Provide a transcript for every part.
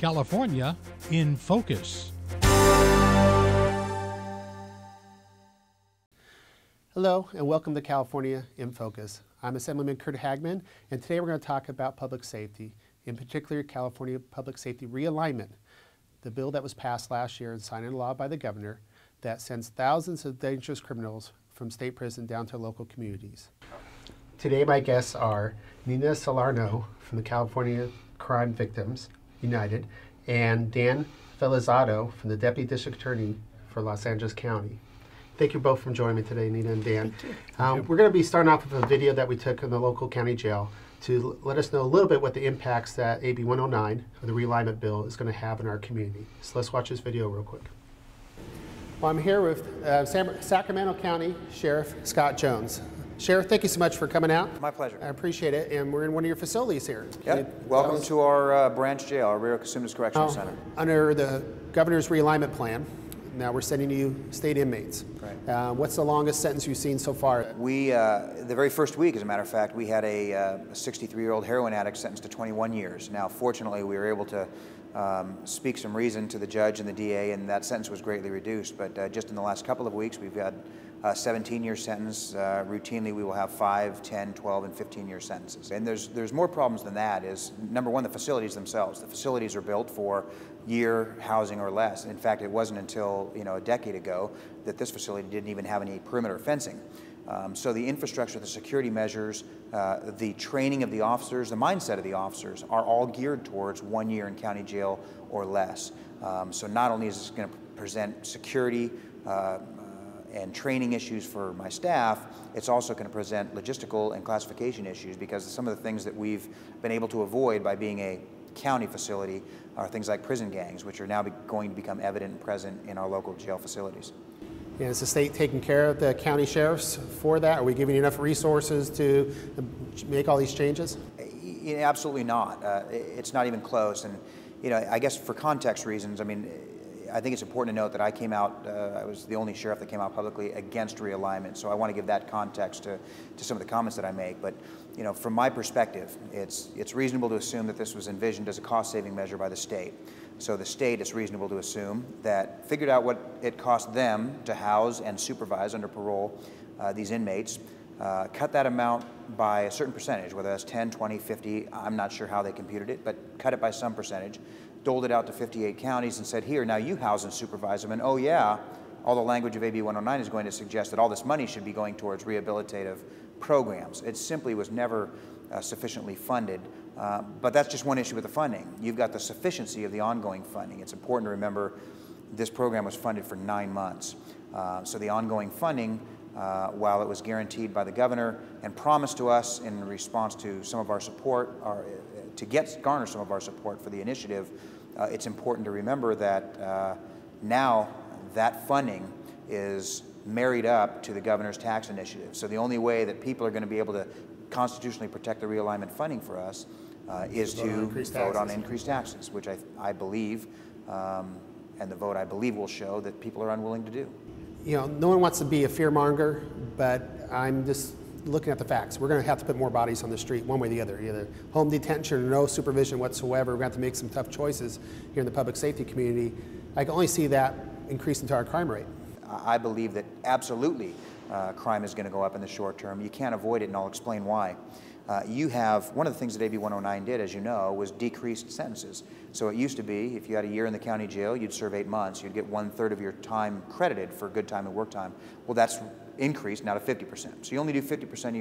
California in Focus. Hello and welcome to California in Focus. I'm Assemblyman Curt Hagman, and today we're going to talk about public safety, in particular California Public Safety Realignment, the bill that was passed last year and signed into law by the governor that sends thousands of dangerous criminals from state prison down to local communities. Today my guests are Nina Salerno from the California Crime Victims United and Dan Felizardo from the Deputy District Attorney for Los Angeles County. Thank you both for joining me today, Nina and Dan. We're going to be starting off with a video that we took in the local county jail to let us know a little bit what the impacts that AB 109, or the realignment bill, is going to have in our community. So let's watch this video real quick. Well, I'm here with Sacramento County Sheriff Scott Jones. Sheriff, thank you so much for coming out. My pleasure. I appreciate it, and we're in one of your facilities here. Yep. Welcome to our branch jail, our Rio Cosumnes Correctional Center. Under the governor's realignment plan, now we're sending you state inmates. Right. What's the longest sentence you've seen so far? We, the very first week, as a matter of fact, we had a 63-year-old heroin addict sentenced to 21 years. Now, fortunately, we were able to speak some reason to the judge and the DA, and that sentence was greatly reduced. But just in the last couple of weeks, we've had a 17-year sentence. Routinely, we will have 5, 10, 12, and 15-year sentences. And there's more problems than that. Is number one, the facilities themselves. The facilities are built for year housing or less. In fact, it wasn't until a decade ago that this facility didn't even have any perimeter fencing. So the infrastructure, the security measures, the training of the officers, the mindset of the officers are all geared towards 1 year in county jail or less. So not only is this going to present security and training issues for my staff, it's also going to present logistical and classification issues, because some of the things that we've been able to avoid by being a county facility are things like prison gangs, which are now going to become evident and present in our local jail facilities. And is the state taking care of the county sheriffs for that? Are we giving enough resources to make all these changes? Absolutely not. It's not even close. And I guess for context reasons, I think it's important to note that I came out, I was the only sheriff that came out publicly against realignment, so I want to give that context to some of the comments that I make. But from my perspective, it's reasonable to assume that this was envisioned as a cost-saving measure by the state. So the state, it's reasonable to assume, that figured out what it cost them to house and supervise under parole these inmates, cut that amount by a certain percentage, whether that's 10, 20, 50, I'm not sure how they computed it, but cut it by some percentage, doled it out to 58 counties and said, here, now you house and supervise them. And oh yeah, all the language of AB 109 is going to suggest that all this money should be going towards rehabilitative programs. It simply was never sufficiently funded. But that's just one issue with the funding. You've got the sufficiency of the ongoing funding. It's important to remember this program was funded for 9 months. So the ongoing funding, while it was guaranteed by the governor and promised to us in response to some of our support, garner some of our support for the initiative, it's important to remember that now that funding is married up to the governor's tax initiative. So the only way that people are going to be able to constitutionally protect the realignment funding for us is to vote on increased taxes, which I believe, and the vote I believe will show that people are unwilling to do. No one wants to be a fearmonger, but I'm just looking at the facts. We're going to have to put more bodies on the street one way or the other, either home detention or no supervision whatsoever. We're going to have to make some tough choices here in the public safety community. I can only see that increasing to our crime rate. I believe that absolutely crime is going to go up in the short term. You can't avoid it, and I'll explain why. You have, one of the things that AB 109 did, as you know, was decreased sentences. So it used to be, if you had a year in the county jail, you'd serve 8 months. You'd get 1/3 of your time credited for good time and work time. Well, that's increased now to 50%. So you only do 50% of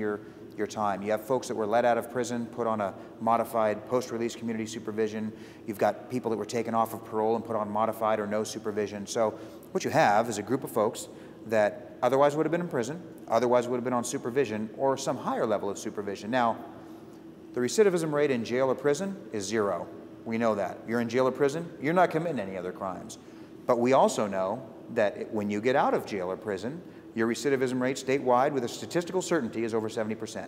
your time. You have folks that were let out of prison, put on a modified post-release community supervision. You've got people that were taken off of parole and put on modified or no supervision. So what you have is a group of folks that otherwise would have been in prison, otherwise would have been on supervision or some higher level of supervision. Now, the recidivism rate in jail or prison is 0. We know that. You're in jail or prison, you're not committing any other crimes. But we also know that when you get out of jail or prison, your recidivism rate statewide with a statistical certainty is over 70%.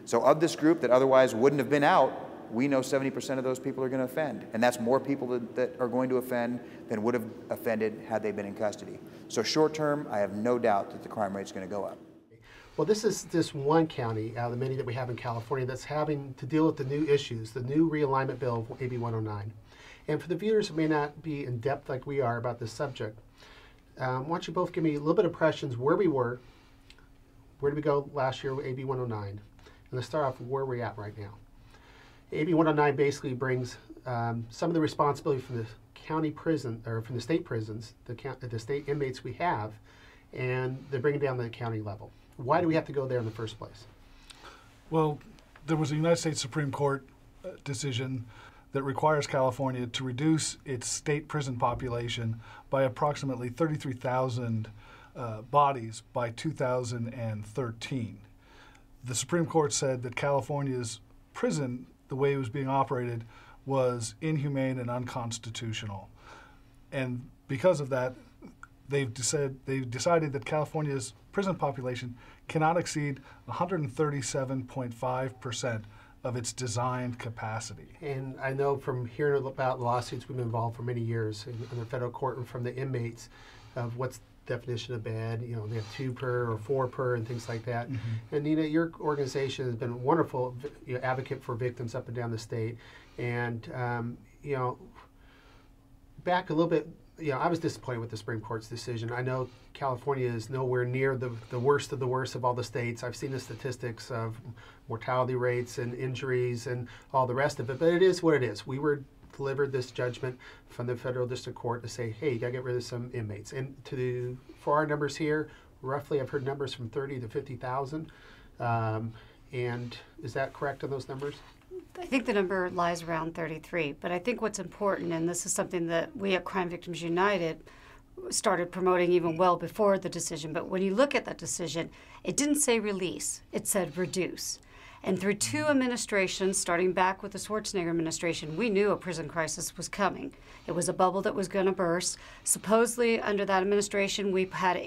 So of this group that otherwise wouldn't have been out, we know 70% of those people are going to offend. And that's more people that are going to offend than would have offended had they been in custody. So short term, I have no doubt that the crime rate is going to go up. Well, this is just one county out of the many that we have in California that's having to deal with the new issues, the new realignment bill of AB 109. And for the viewers who may not be in depth like we are about this subject, why don't you both give me a little bit of impressions where we were, where did we go last year with AB 109, and let's start off with where we're at right now. AB 109 basically brings some of the responsibility from the county prison, or from the state prisons, the state inmates we have, and they're bringing down to the county level. Why do we have to go there in the first place? Well, there was a United States Supreme Court decision that requires California to reduce its state prison population by approximately 33,000 bodies by 2013. The Supreme Court said that California's prison, the way it was being operated, was inhumane and unconstitutional. And because of that, they've decided that California's prison population cannot exceed 137.5% of its designed capacity. And I know from hearing about lawsuits we've been involved for many years in the federal court and from the inmates of what's the definition of bad, you know, they have 2 per or 4 per and things like that. Mm-hmm. And Nina, your organization has been a wonderful advocate for victims up and down the state. And, you know, back a little bit, you know, I was disappointed with the Supreme Court's decision. I know California is nowhere near the worst of the worst of all the states. I've seen the statistics of mortality rates and injuries and all the rest of it, but it is what it is. We were delivered this judgment from the federal district court to say, hey, you got to get rid of some inmates. And for our numbers here, roughly I've heard numbers from 30 to 50,000. And is that correct on those numbers? I think the number lies around 33, but I think what's important, and this is something that we at Crime Victims United started promoting even well before the decision, but when you look at that decision, it didn't say release, it said reduce. And through 2 administrations, starting back with the Schwarzenegger administration, we knew a prison crisis was coming. It was a bubble that was going to burst. Supposedly, under that administration, we had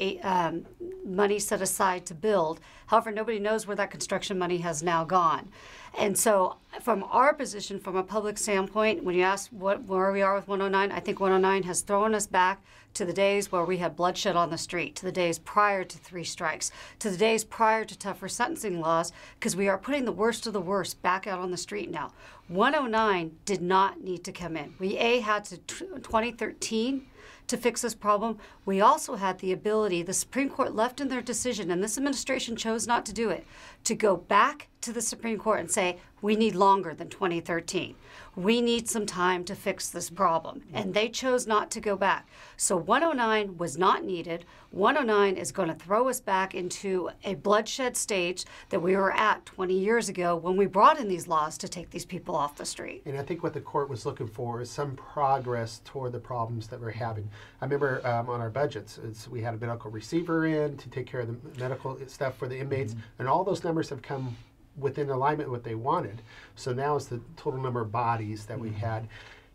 money set aside to build. However, nobody knows where that construction money has now gone. And so from our position, from a public standpoint, when you ask where we are with 109, I think 109 has thrown us back to the days where we had bloodshed on the street, to the days prior to 3 strikes, to the days prior to tougher sentencing laws, because we are putting the worst of the worst back out on the street now. 109 did not need to come in. We had to 2013 to fix this problem. We also had the ability, the Supreme Court left in their decision, and this administration chose not to do it, to go back to the Supreme Court and say, we need longer than 2013. We need some time to fix this problem. And they chose not to go back. So 109 was not needed. 109 is going to throw us back into a bloodshed stage that we were at 20 years ago when we brought in these laws to take these people off the street. And I think what the court was looking for is some progress toward the problems that we're having. I remember on our budgets, we had a medical receiver in to take care of the medical stuff for the inmates, and all those numbers have come within alignment with what they wanted. So now it's the total number of bodies that we had.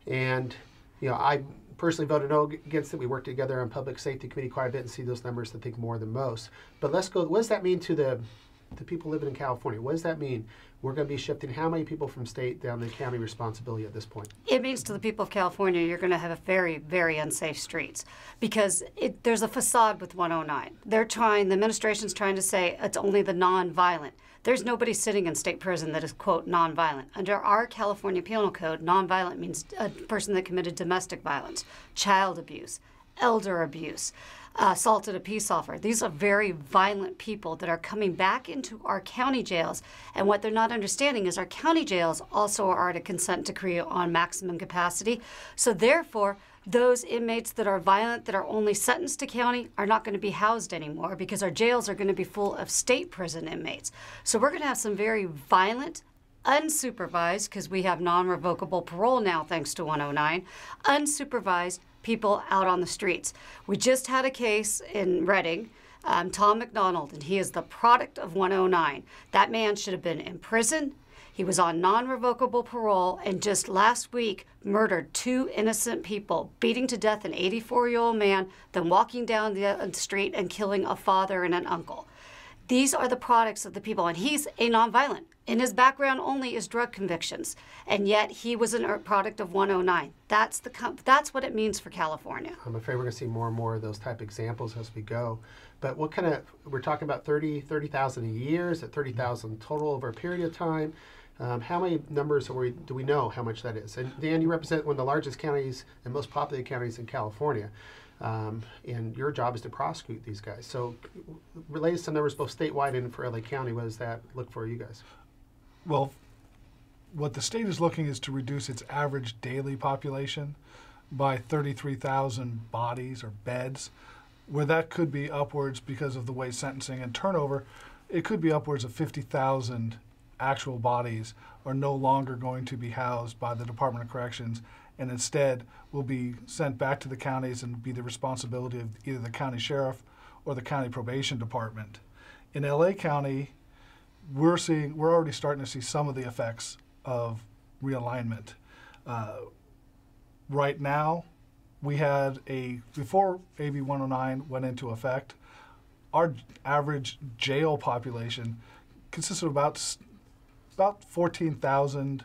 And, you know, I personally voted no against it. We worked together on Public Safety Committee quite a bit and see those numbers, I think, more than most. But let's go, what does that mean to the people living in California? What does that mean? We're going to be shifting how many people from state down to county responsibility at this point? It means to the people of California, you're going to have a very, very unsafe streets because there's a facade with 109. The administration's trying to say it's only the non-violent. There's nobody sitting in state prison that is, quote, nonviolent. Under our California Penal Code, nonviolent means a person that committed domestic violence, child abuse, elder abuse, assaulted a peace officer. These are very violent people that are coming back into our county jails. And what they're not understanding is our county jails also are at a consent decree on maximum capacity. So therefore, those inmates that are violent, that are only sentenced to county, are not going to be housed anymore because our jails are going to be full of state prison inmates. So we're going to have some very violent, unsupervised, because we have non-revocable parole now thanks to 109, unsupervised people out on the streets. We just had a case in Reading, Tom McDonald, and he is the product of 109. That man should have been in prison. He was on non-revocable parole and just last week murdered 2 innocent people, beating to death an 84-year-old man, then walking down the street and killing a father and an uncle. These are the products of the people, and he's a nonviolent. In his background only is drug convictions, and yet he was a product of 109. That's what it means for California. I'm afraid we're going to see more and more of those type examples as we go. But what kind of, we're talking about 30,000 a year, is it 30,000 total over a period of time? How many numbers do we know how much that is? And Dan, you represent one of the largest counties and most populated counties in California. And your job is to prosecute these guys. So related to numbers both statewide and for LA County, what does that look for you guys? Well, what the state is looking is to reduce its average daily population by 33,000 bodies or beds, where that could be upwards because of the way sentencing and turnover. It could be upwards of 50,000 actual bodies are no longer going to be housed by the Department of Corrections and instead will be sent back to the counties and be the responsibility of either the county sheriff or the county probation department. In LA County, we're already starting to see some of the effects of realignment. Right now, we had before AB 109 went into effect, our average jail population consists of about 14,000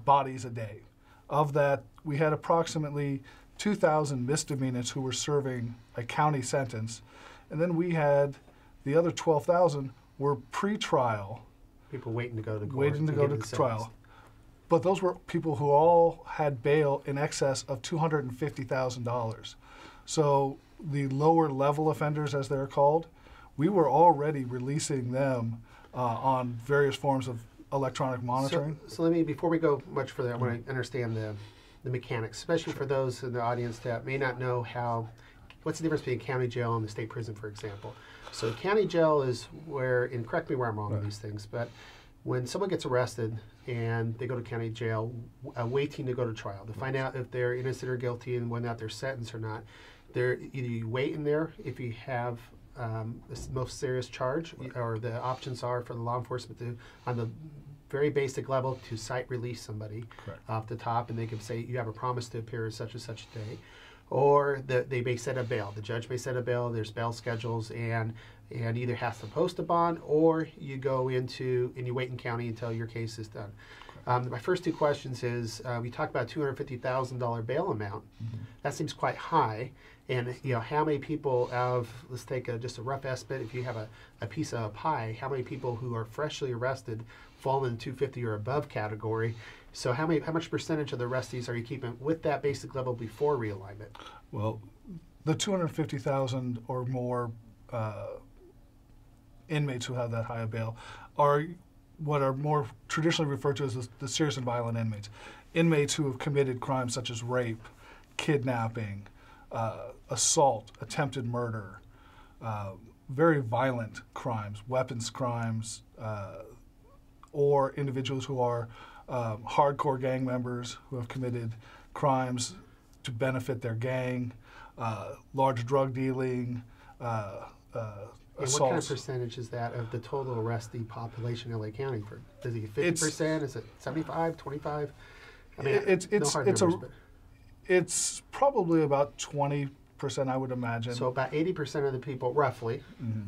bodies a day. Of that, we had approximately 2,000 misdemeanors who were serving a county sentence, and then we had the other 12,000 were pre-trial. People waiting to go to court. Waiting to go to trial. But those were people who all had bail in excess of $250,000. So the lower level offenders, as they're called, we were already releasing them on various forms of electronic monitoring. So let me, before we go much further, I want to understand the mechanics, especially for those in the audience that may not know what's the difference between county jail and the state prison, for example. So county jail is where, and correct me where I'm wrong on these things, but when someone gets arrested and they go to county jail waiting to go to trial, to find out if they're innocent or guilty and whether or not they're sentenced or not, either you wait in there if you have the most serious charge, or the options are for the law enforcement to, on the very basic level, to cite release somebody off the top, and they can say you have a promise to appear such and such a day, or they may set a bail. The judge may set a bail. There's bail schedules, and either has to post a bond, or you go into and you wait in county until your case is done. My first two questions is we talked about $250,000 bail amount. That seems quite high. And how many people let's take just a rough estimate, if you have a piece of a pie, how many people who are freshly arrested fall in the 250 or above category? So how much percentage of the arrestees are you keeping with that basic level before realignment? Well, the 250,000 or more inmates who have that high a bail are what are more traditionally referred to as the serious and violent inmates. Inmates who have committed crimes such as rape, kidnapping, assault, attempted murder, very violent crimes, weapons crimes, or individuals who are hardcore gang members who have committed crimes to benefit their gang, large drug dealing, and what kind of percentage is that of the total arrestee population in LA County? Is it 50%? Is it 75, 25? I mean, it's probably about 20%, I would imagine. So about 80% of the people, roughly,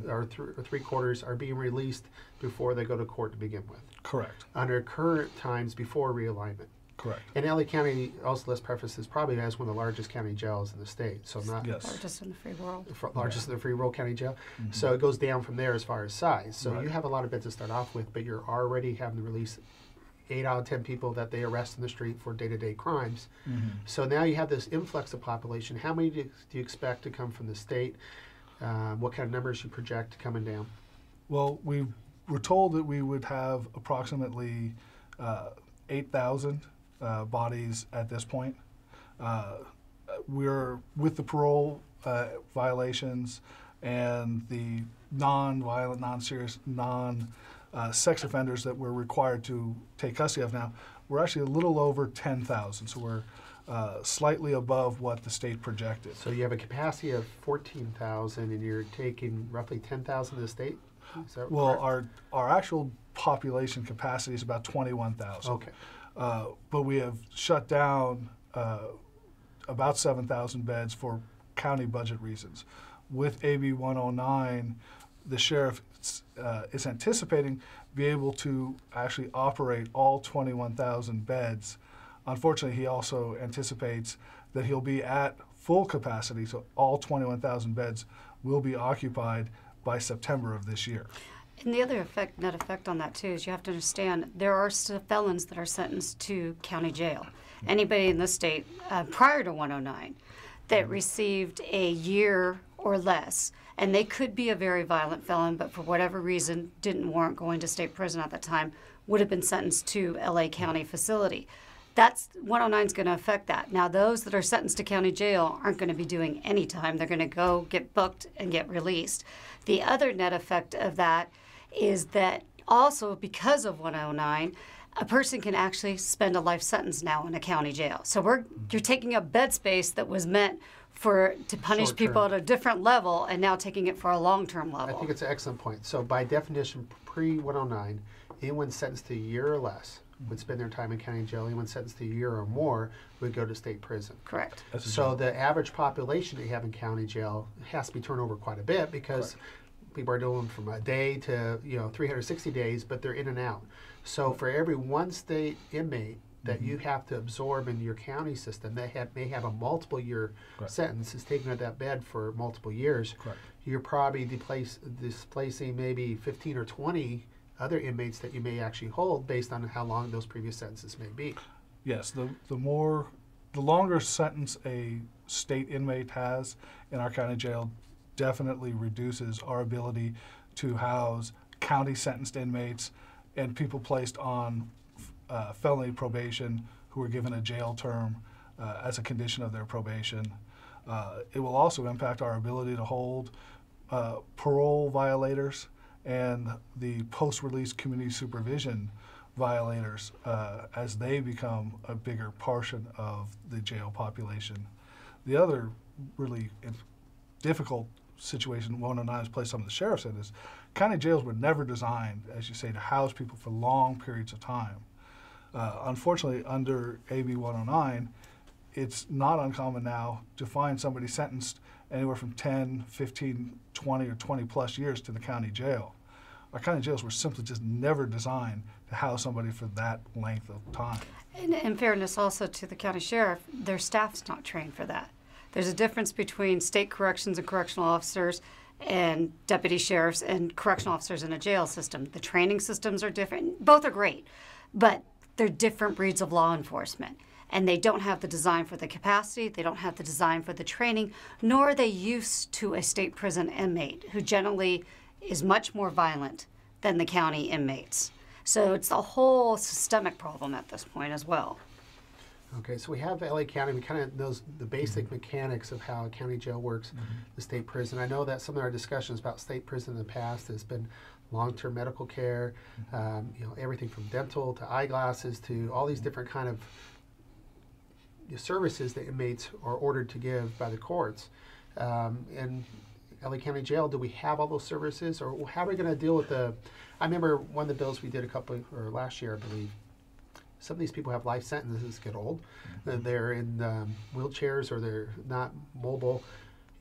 or three quarters, are being released before they go to court to begin with. Correct. Under current times before realignment. Correct. And LA County, also let's preface this, probably has one of the largest county jails in the state. So not largest in the free world. Largest in the free world county jail. So it goes down from there as far as size. So you have a lot of beds to start off with, but you're already having to release 8 out of 10 people that they arrest in the street for day-to-day crimes. So now you have this influx of population. How many do you expect to come from the state? What kind of numbers you project coming down? Well, we were told that we would have approximately 8,000 bodies at this point. We're with the parole violations and the non-violent, non-serious, sex offenders that we're required to take custody of now, we're actually a little over 10,000. So we're slightly above what the state projected. So you have a capacity of 14,000 and you're taking roughly 10,000 to the state? Is that well, correct? our actual population capacity is about 21,000. Okay. But we have shut down about 7,000 beds for county budget reasons. With AB 109, the sheriff is anticipating be able to actually operate all 21,000 beds. Unfortunately, he also anticipates that he'll be at full capacity, so all 21,000 beds will be occupied by September of this year. And the other net effect on that too is you have to understand there are still felons that are sentenced to county jail. Anybody in this state prior to 109 that received a year or less, and they could be a very violent felon, but for whatever reason didn't warrant going to state prison at the time, would have been sentenced to LA County facility. That's 109 is going to affect that. Now, those that are sentenced to county jail aren't going to be doing any time. They're going to go get booked and get released. The other net effect of that is that also because of 109, a person can actually spend a life sentence now in a county jail. So you're taking up bed space that was meant to punish people at a different level, and now taking it for a long-term level. I think it's an excellent point. So by definition, pre-109, anyone sentenced to a year or less would spend their time in county jail. Anyone sentenced to a year or more would go to state prison. Correct. So the average population that you have in county jail has to be turned over quite a bit because people are doing from a day to 360 days, but they're in and out. So for every one state inmate that you have to absorb in your county system that may have a multiple year sentence, is taken at that bed for multiple years, you're probably displacing maybe 15 or 20 other inmates that you may actually hold based on how long those previous sentences may be. Yes, the longer sentence a state inmate has in our county jail definitely reduces our ability to house county sentenced inmates and people placed on felony probation who are given a jail term as a condition of their probation. It will also impact our ability to hold parole violators and the post-release community supervision violators as they become a bigger portion of the jail population. The other really difficult situation 109 has placed some of the sheriffs in is county jails were never designed, as you say, to house people for long periods of time. Unfortunately, under AB 109, it's not uncommon now to find somebody sentenced anywhere from 10, 15, 20, or 20 plus years to the county jail. Our county jails were simply just never designed to house somebody for that length of time. And in fairness also to the county sheriff, their staff's not trained for that. There's a difference between state corrections and correctional officers and deputy sheriffs and correctional officers in a jail system. The training systems are different. Both are great, but they're different breeds of law enforcement. And they don't have the design for the capacity, they don't have the design for the training, nor are they used to a state prison inmate who generally is much more violent than the county inmates. So it's a whole systemic problem at this point as well. Okay, so we have LA County, we kind of knows the basic mechanics of how a county jail works, the state prison. I know that some of our discussions about state prison in the past has been long-term medical care, everything from dental to eyeglasses to all these different kind of services that inmates are ordered to give by the courts. In LA County Jail, do we have all those services, or how are we going to deal with I remember one of the bills we did last year, I believe. Some of these people have life sentences, get old. They're in wheelchairs or they're not mobile.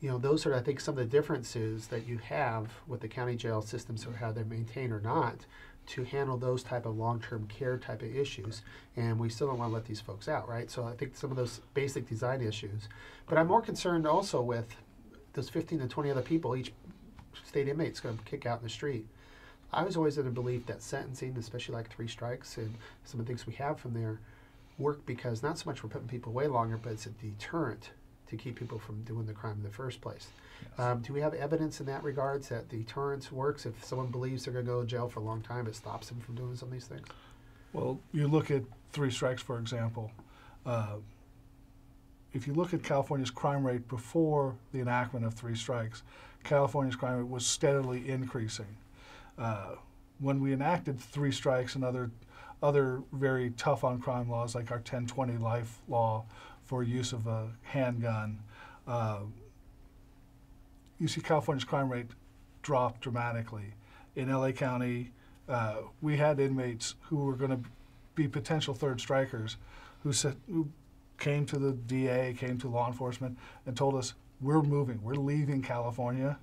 Those are, I think, some of the differences that you have with the county jail systems, or how they're maintained or not, to handle those type of long-term care type of issues. And we still don't want to let these folks out, right? So I think some of those basic design issues. But I'm more concerned also with those 15 to 20 other people each state inmate's going to kick out in the street. I was always in the belief that sentencing, especially like 3 strikes and some of the things we have from there, work because not so much we're putting people away longer, but it's a deterrent to keep people from doing the crime in the first place. Yes. Do we have evidence in that regards that deterrence works? If someone believes they're going to go to jail for a long time, it stops them from doing some of these things? Well, you look at 3 strikes, for example. If you look at California's crime rate before the enactment of 3 strikes, California's crime rate was steadily increasing. When we enacted 3 strikes and other very tough on crime laws, like our 1020 life law for use of a handgun, you see California's crime rate drop dramatically. In LA County, we had inmates who were going to be potential 3rd strikers who came to the DA, came to law enforcement, and told us, we're moving, we're leaving California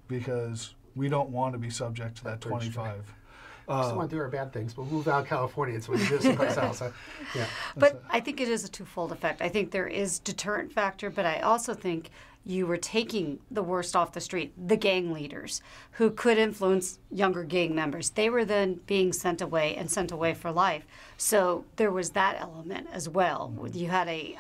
because we don't want to be subject to that 25. We still want to do our bad things, but we'll move out of California so we can do someplace else. But I think it is a twofold effect. I think there is deterrent factor, but I also think you were taking the worst off the street, the gang leaders who could influence younger gang members. They were then being sent away and sent away for life. So there was that element as well. You had a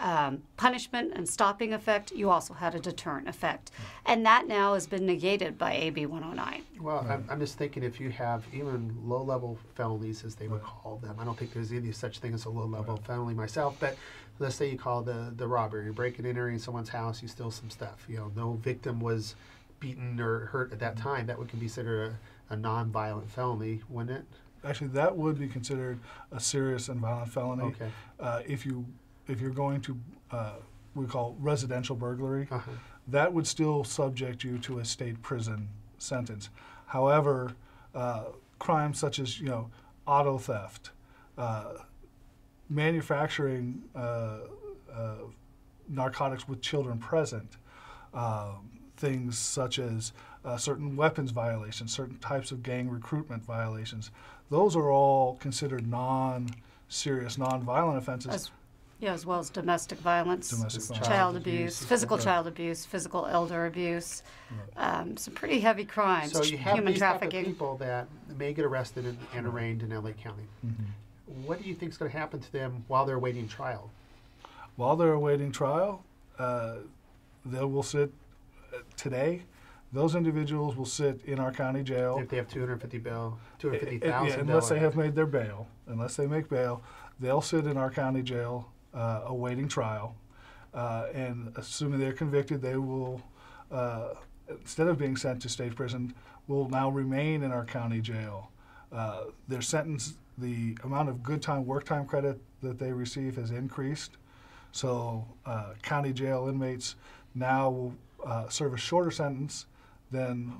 punishment and stopping effect. You also had a deterrent effect. And that now has been negated by AB 109. Well, I'm just thinking if you have even low-level felonies, as they would call them. I don't think there's any such thing as a low-level felony myself, but let's say you call the robbery. You're breaking and entering someone's house, you steal some stuff. You know, no victim was beaten or hurt at that time. That would be considered a non-violent felony, wouldn't it? Actually, that would be considered a serious and violent felony. Okay. If you're going to, we call residential burglary, that would still subject you to a state prison sentence. However, crimes such as auto theft, manufacturing narcotics with children present, things such as certain weapons violations, certain types of gang recruitment violations, those are all considered non-serious, non-violent offenses. As well as domestic violence, Domestic child abuse, physical child abuse, physical elder abuse, some pretty heavy crimes, So you have human these type of trafficking. people that may get arrested and arraigned in LA County. What do you think is going to happen to them while they're awaiting trial? While they're awaiting trial, they will sit today. Those individuals will sit in our county jail. If they have $250,000 unless they have made their bail. Unless they make bail, they'll sit in our county jail awaiting trial. And assuming they're convicted, they will, instead of being sent to state prison, will now remain in our county jail. Their sentence, the amount of good time, work time credit that they receive has increased. So county jail inmates now will serve a shorter sentence than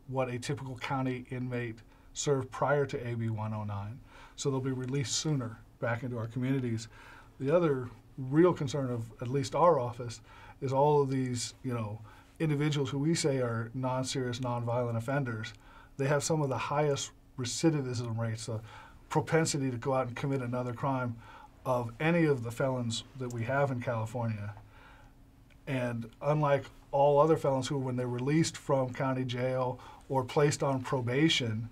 what a typical county inmate served prior to AB 109. So they'll be released sooner back into our communities. The other real concern of at least our office is all of these, individuals who we say are non-serious, non-violent offenders. They have some of the highest recidivism rates, the propensity to go out and commit another crime of any of the felons that we have in California. And unlike all other felons who, when they're released from county jail or placed on probation,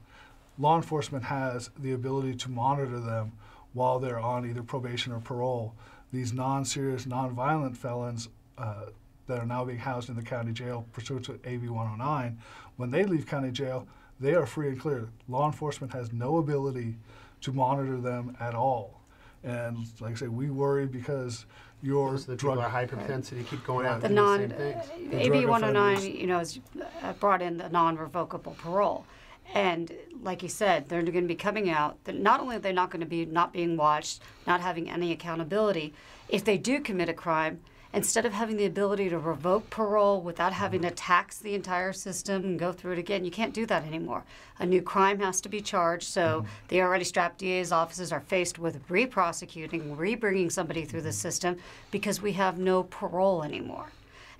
law enforcement has the ability to monitor them while they're on either probation or parole. These non-serious, non-violent felons that are now being housed in the county jail pursuant to AB 109, when they leave county jail, they are free and clear. Law enforcement has no ability to monitor them at all. And like I say, we worry because your Most of the drug people are high propensity, keep going out The and doing the same things. AB drug 109, offenders. has brought in the non-revocable parole. And like you said, they're going to be coming out. Not only are they not going to be not being watched, not having any accountability, if they do commit a crime, instead of having the ability to revoke parole without having to tax the entire system and go through it again, you can't do that anymore. A new crime has to be charged, so the already strapped DA's offices are faced with re-prosecuting, re-bringing somebody through the system because we have no parole anymore.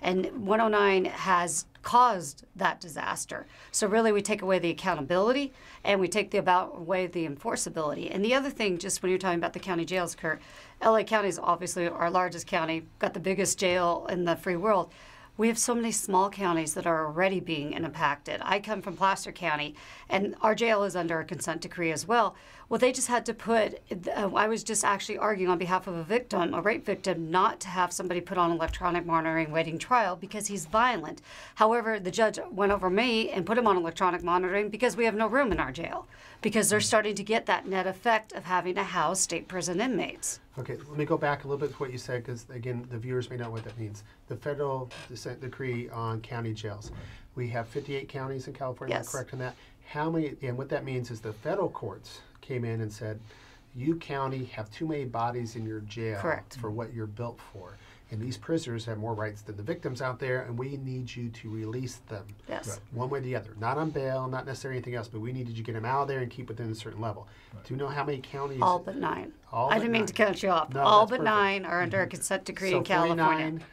And 109 has caused that disaster. So really we take away the accountability and we take away the enforceability. And the other thing, just when you're talking about the county jails, Kurt, LA County is obviously our largest county, got the biggest jail in the free world. We have so many small counties that are already being impacted. I come from Placer County, and our jail is under a consent decree as well. Well, they just had to put, I was just actually arguing on behalf of a victim, a rape victim, not to have somebody put on electronic monitoring waiting trial because he's violent. However, the judge went over me and put him on electronic monitoring because we have no room in our jail, because they're starting to get that net effect of having to house state prison inmates. Okay, let me go back a little bit to what you said, because again, the viewers may know what that means. The federal decree on county jails. We have 58 counties in California, am I correct on that? How many, and what that means is the federal courts came in and said, you county have too many bodies in your jail for what you're built for. And these prisoners have more rights than the victims out there, and we need you to release them. Yes. Right. One way or the other. Not on bail, not necessarily anything else, but we needed you to get them out of there and keep within a certain level. Right. Do you know how many counties? All but 9. I didn't mean to cut you off. No, all but perfect. 9 are under a consent decree in California. 49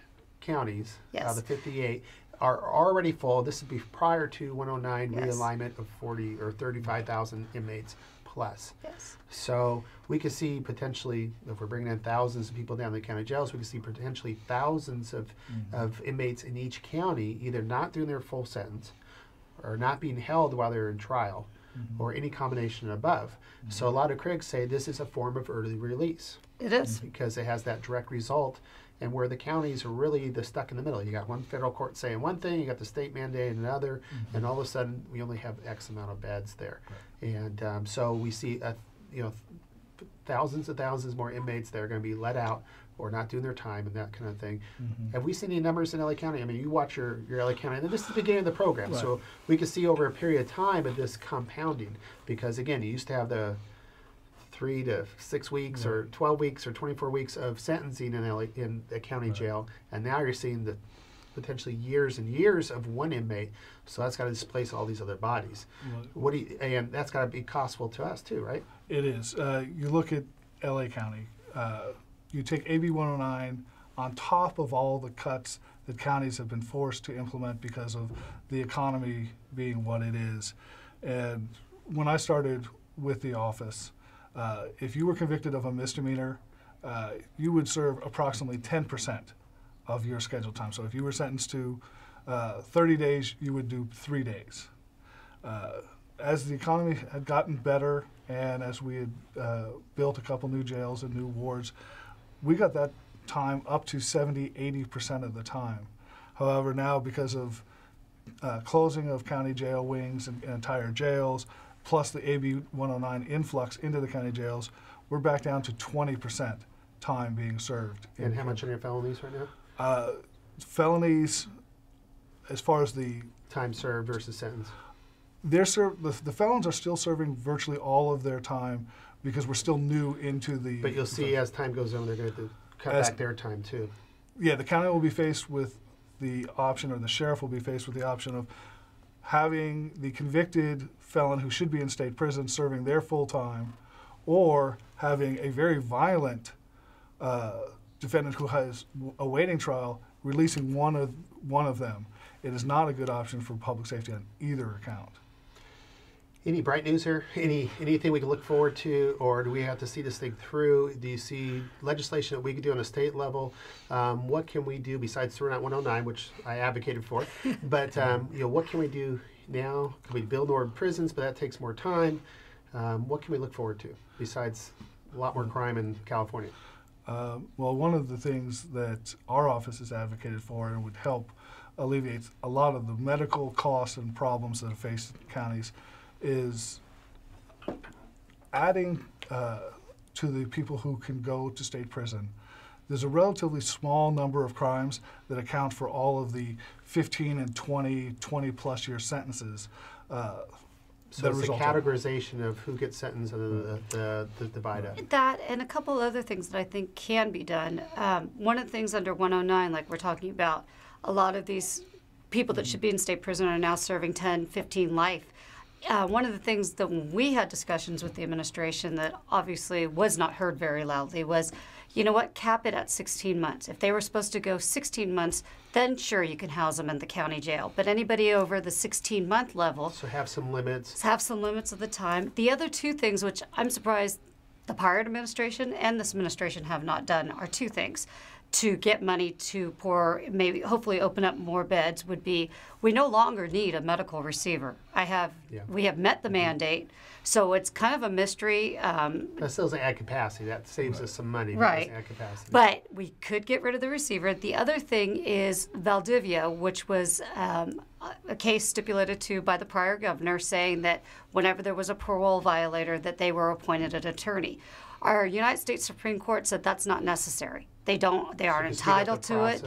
counties out of the 58 are already full. This would be prior to 109 realignment of 40 or 35,000 inmates plus. Yes. So we could see potentially, if we're bringing in thousands of people down to the county jails, we could see potentially thousands of inmates in each county either not doing their full sentence or not being held while they're in trial, or any combination above. So a lot of critics say this is a form of early release. It is. Because it has that direct result, and where the counties are really stuck in the middle. You got one federal court saying one thing, you got the state mandate another, and all of a sudden we only have X amount of beds there. Right. And so we see thousands and thousands more inmates that are going to be let out or not doing their time and that kind of thing. Have we seen any numbers in LA County? I mean, you watch your LA County, and this is the beginning of the program. Right. So we can see over a period of time of this compounding, because again, you used to have the 3 to 6 weeks or 12 weeks or 24 weeks of sentencing in the county jail, and now you're seeing the potentially years and years of one inmate. So that's got to displace all these other bodies. And that's got to be costful to us too, right? It is. You look at LA County. You take AB 109 on top of all the cuts that counties have been forced to implement because of the economy being what it is. And when I started with the office, if you were convicted of a misdemeanor, you would serve approximately 10% of your scheduled time. So if you were sentenced to 30 days, you would do 3 days. As the economy had gotten better and as we had built a couple new jails and new wards, we got that time up to 70–80% of the time. However, now because of closing of county jail wings and entire jails, plus the AB 109 influx into the county jails, we're back down to 20% time being served. And how much are your felonies right now? Felonies, as far as the time served versus sentence, the felons are still serving virtually all of their time because we're still new into the. But you'll see as time goes on, they're going to cut back their time too. Yeah, the county will be faced with the option, or the sheriff will be faced with the option of having the convicted felon who should be in state prison serving their full time, or having a very violent defendant who is awaiting trial releasing one of them. It is not a good option for public safety on either account. Any bright news here? Anything we can look forward to, or do we have to see this thing through? Do you see legislation that we could do on a state level? What can we do besides throwing out 109, which I advocated for? But what can we do now? Can we build more prisons? But that takes more time. What can we look forward to besides a lot more crime in California? Well, one of the things that our office has advocated for and would help alleviate a lot of the medical costs and problems that have faced counties is adding to the people who can go to state prison. There's a relatively small number of crimes that account for all of the 15 and 20 plus year sentences. So it's a categorization of who gets sentenced and the divide up. That and a couple other things that I think can be done. One of the things under 109, like we're talking about, a lot of these people that should be in state prison are now serving 10, 15 life. One of the things that when we had discussions with the administration that obviously was not heard very loudly was, you know what, cap it at 16 months. If they were supposed to go 16 months, then sure, you can house them in the county jail. But anybody over the 16-month level... So have some limits. Have some limits of the time. The other two things, which I'm surprised the prior administration and this administration have not done, are two things. To get money to maybe hopefully open up more beds would be, we no longer need a medical receiver. We have met the mandate, so it's kind of a mystery. That still doesn't add capacity. That saves us some money. Right. Add capacity. But we could get rid of the receiver. The other thing is Valdivia, which was a case stipulated to by the prior governor saying that whenever there was a parole violator that they were appointed an attorney. Our United States Supreme Court said that's not necessary. They aren't entitled to it.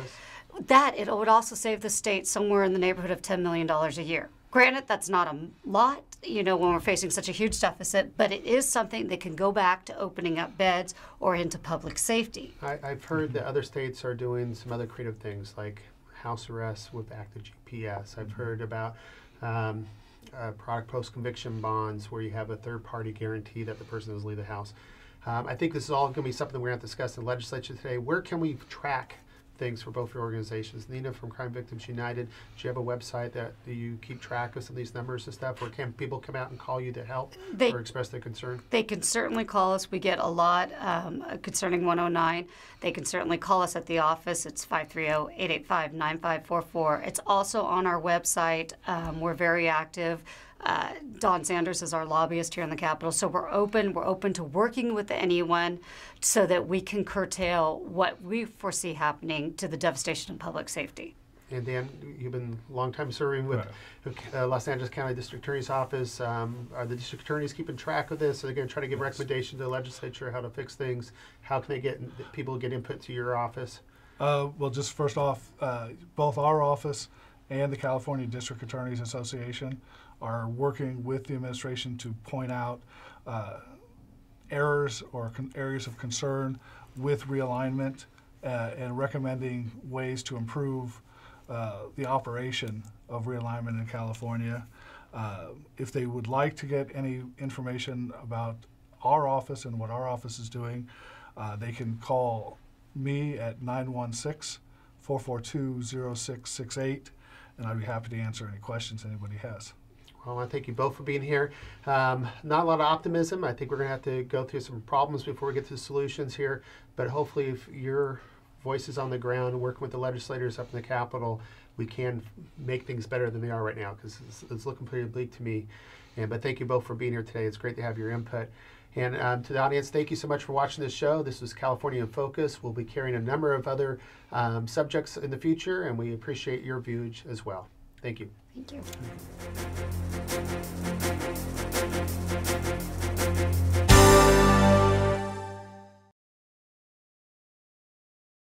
It would also save the state somewhere in the neighborhood of $10 million a year. Granted, that's not a lot, when we're facing such a huge deficit, but it is something that can go back to opening up beds or into public safety. I've heard that other states are doing some other creative things like house arrests with active GPS. I've heard about product post-conviction bonds where you have a third-party guarantee that the person doesn't leave the house. I think this is all going to be something we're going to discuss in the legislature today. Where can we track things for both your organizations. Nina from Crime Victims United, do you have a website that you keep track of some of these numbers and stuff, or can people come out and call you to help or express their concern? They can certainly call us. We get a lot concerning 109. They can certainly call us at the office. It's 530-885-9544. It's also on our website. We're very active. Don Sanders is our lobbyist here in the Capitol, so we're open to working with anyone so that we can curtail what we foresee happening to the devastation of public safety. And Dan, you've been a long time serving with Los Angeles County District Attorney's Office. Are the district attorneys keeping track of this? Are they going to try to give recommendations to the legislature how to fix things? How can they get people get input to your office? Well, just first off, both our office and the California District Attorneys Association are working with the administration to point out errors or areas of concern with realignment and recommending ways to improve the operation of realignment in California. If they would like to get any information about our office and what our office is doing, they can call me at 916-442-0668, and I'd be happy to answer any questions anybody has. Well, I thank you both for being here. Not a lot of optimism. I think we're going to have to go through some problems before we get to the solutions here. But hopefully, if your voice is on the ground, working with the legislators up in the Capitol, we can make things better than they are right now, because it's looking pretty bleak to me. But thank you both for being here today. It's great to have your input. And to the audience, thank you so much for watching this show. This was California in Focus. We'll be carrying a number of other subjects in the future, and we appreciate your viewage as well. Thank you. Thank you.